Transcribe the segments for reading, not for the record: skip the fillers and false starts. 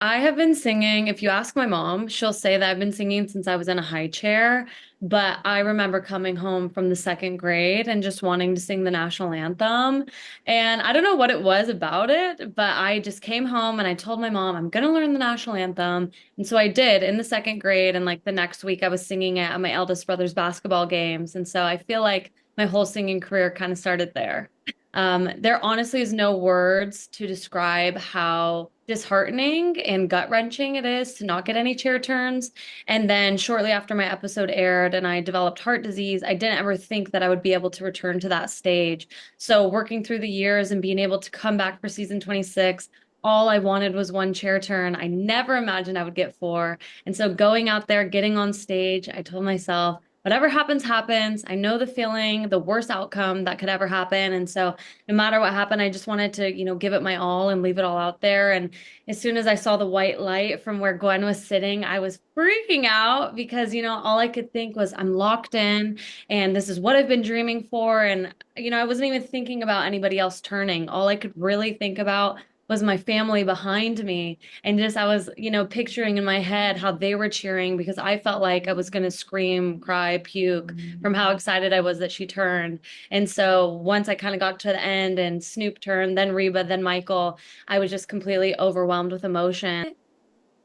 I have been singing. If you ask my mom, she'll say that I've been singing since I was in a high chair. But I remember coming home from the second grade and just wanting to sing the national anthem. And I don't know what it was about it, but I just came home and I told my mom, I'm going to learn the national anthem. And so I did in the second grade. And like the next week, I was singing it at my eldest brother's basketball games. And so I feel like my whole singing career kind of started there. There honestly is no words to describe how disheartening and gut-wrenching it is to not get any chair turns. And then shortly after my episode aired and I developed heart disease, I didn't ever think that I would be able to return to that stage. So working through the years and being able to come back for season 26, all I wanted was one chair turn. I never imagined I would get four. And so going out there, getting on stage, I told myself, whatever happens, happens. I know the feeling, the worst outcome that could ever happen. And so no matter what happened, I just wanted to, give it my all and leave it all out there. And as soon as I saw the white light from where Gwen was sitting, I was freaking out because, all I could think was, I'm locked in and this is what I've been dreaming for. And, I wasn't even thinking about anybody else turning. All I could really think about was my family behind me. And just I was, picturing in my head how they were cheering because I felt like I was going to scream, cry, puke from how excited I was that she turned. And so once I kind of got to the end and Snoop turned, then Reba, then Michael, I was just completely overwhelmed with emotion.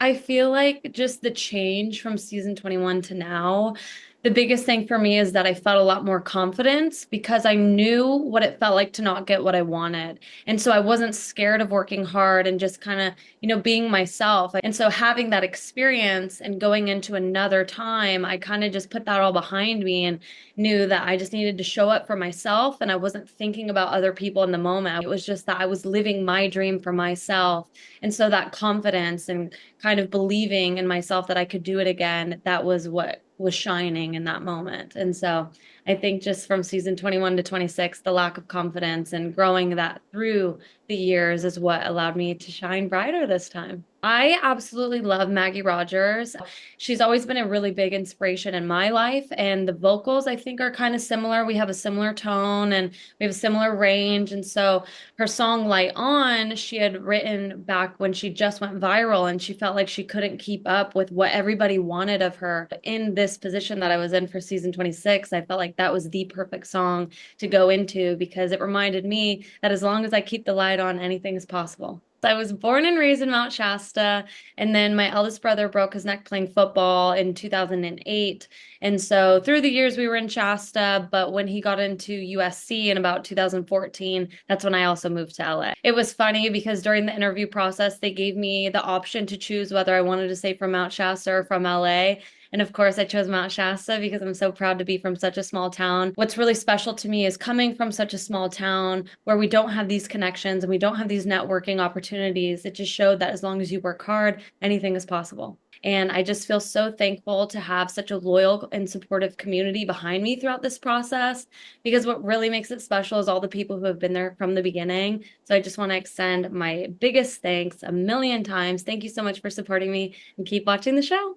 I feel like just the change from season 21 to now, the biggest thing for me is that I felt a lot more confidence because I knew what it felt like to not get what I wanted. And so I wasn't scared of working hard and just kind of, being myself. And so having that experience and going into another time, I kind of just put that all behind me and knew that I just needed to show up for myself and I wasn't thinking about other people in the moment. It was just that I was living my dream for myself. And so that confidence and kind of believing in myself that I could do it again, that was what was shining in that moment. And so I think just from season 21 to 26, the lack of confidence and growing that through the years is what allowed me to shine brighter this time. I absolutely love Maggie Rogers. She's always been a really big inspiration in my life, and the vocals I think are kind of similar. We have a similar tone and we have a similar range. And so her song Light On, she had written back when she just went viral and she felt like she couldn't keep up with what everybody wanted of her. In this position that I was in for season 26, I felt like that was the perfect song to go into because it reminded me that as long as I keep the light on, anything is possible. I was born and raised in Mount Shasta, and then my eldest brother broke his neck playing football in 2008. And so through the years we were in Shasta, but when he got into USC in about 2014, that's when I also moved to LA. It was funny because during the interview process, they gave me the option to choose whether I wanted to say from Mount Shasta or from LA. And of course, I chose Mount Shasta because I'm so proud to be from such a small town. What's really special to me is coming from such a small town where we don't have these connections and we don't have these networking opportunities. It just showed that as long as you work hard, anything is possible. And I just feel so thankful to have such a loyal and supportive community behind me throughout this process because what really makes it special is all the people who have been there from the beginning. So I just want to extend my biggest thanks a million times. Thank you so much for supporting me and keep watching the show.